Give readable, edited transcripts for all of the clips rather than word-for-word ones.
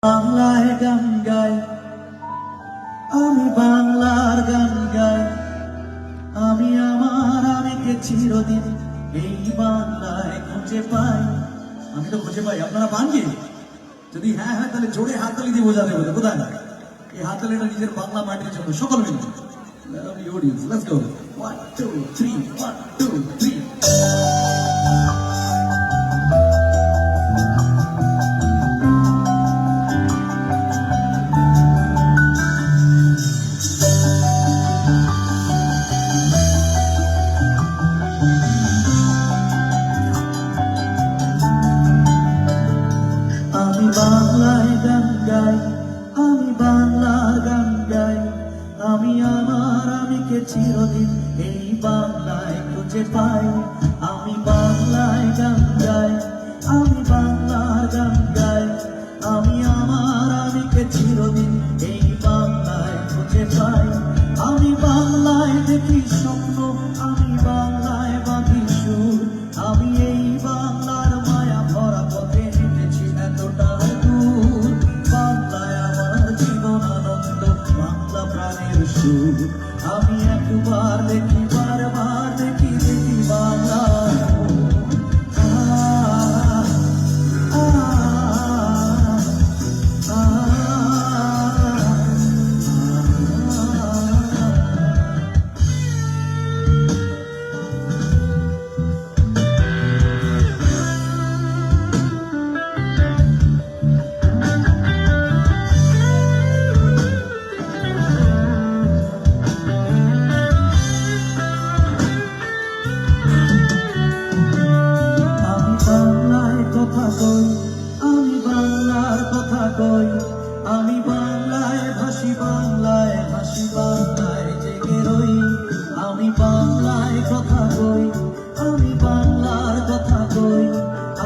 বাংলায় গান গাই, আমি বাংলার গান গাই। আমি আমার আমিকে চিরদিন এই বাংলায় খুঁজে পাই। আমি তো খুঁজে পাই, আপনারা পান কি? যদি হ্যাঁ হ্যাঁ তাহলে জোরে হাততালি দিয়ে বোঝাতে হবে। কোথায় না এই হাততালিটা নিজের বাংলা মাটির জন্য সকল মিলে। Let's go. 1 2 3 1 2 3। আমি বাংলায় গান গাই, আমি বাংলার গান গাই। আমি আমার আমিকে চিরদিন এই বাংলায় খুঁজে পাই। আমি বাংলায় গান গাই, আমি বাংলার গান গাই। আমি আমার আমিকে চিরদিন এই বাংলায় খুঁজে পাই। আমি বাংলায় দেখি স্বপ্ন, আমি বাংলায় বাঁধি সুর। আমি এই বাংলার মায়া ভরা পথে হেঁটেছি এতটা দূর। বাংলায় আমার জীবন আনন্দ, বাংলা প্রাণের সুর। আমি একবার দেখি, বারবার দেখি, দেখি বাংলার কথা কই, আমি বাংলার কথা কই। আমি বাংলায় ভাসি, বাংলায় হাসি, বাংলায় জেগে রই। আমি বাংলায় কথা কই, আমি বাংলার কথা কই।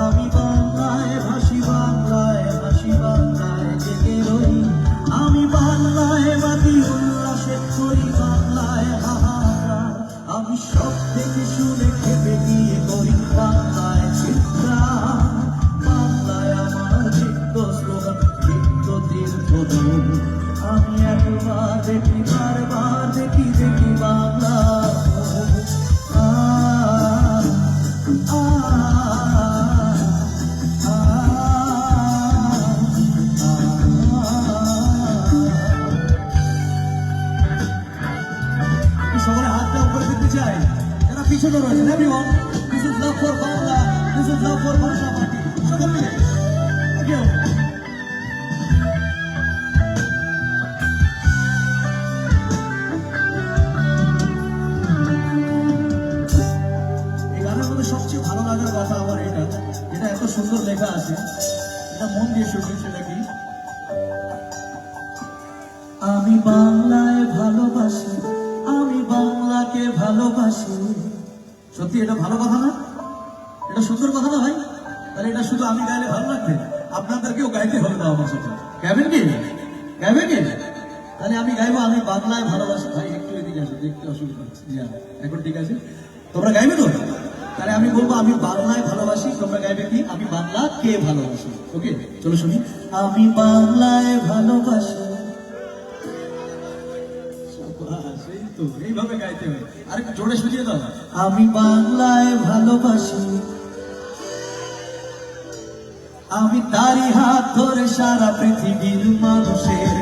আমি বাংলায় ভাসি, বাংলায় হাসি, বাংলায় জেগে রই। আমি বাংলায় বাঁধি উল্লাসে করি, বাংলায় হাহাকার। আমি সব থেকে শুনে খেপে গিয়ে করি বাংলায় চিৎকার। আমি একবার দেখি, বারবার দেখি, দেখি বাংলা। সকলে হাতটা উপরে দিতে চাই যারা পিছনে রয়েছেন। Everyone, this is love for Bangla, this is love for Bangla party. সকল মিলে সবচেয়ে ভালো লাগার কথা আমার এটা, যেটা এত সুন্দর লেখা আছে, এটা মন দিয়ে শুনবেন। সেটা কি? আমি বাংলায় ভালোবাসি, আমি বাংলাকে ভালোবাসি। সত্যি এটা ভালো কথা না? এটা সুন্দর কথা না ভাই? তাহলে এটা শুধু আমি গাইলে ভালো লাগবে? আপনাদেরকেও গাইতে হবে না আমার সাথে। গাইবেন কি? গাইবেন কি? তাহলে আমি গাইবো, আমি বাংলায় ভালোবাসি। ভাই একটু এদিকে আসো, দেখতে অসুবিধা হচ্ছে। এখন ঠিক আছে? তোমরা গাইবে তো? তাহলে আমি বলবো আমি বাংলায় ভালোবাসি, তোমরা গাইবে কি? আমি বাংলাকে ভালোবাসি। ওকে, চলো শুনি। আমি বাংলায় ভালোবাসি। এইভাবে গাইতে হবে। আরেকটু জোরে শুনিয়ে দাও। আমি বাংলায় ভালোবাসি, আমি তারই হাত ধরে সারা পৃথিবীর মানুষের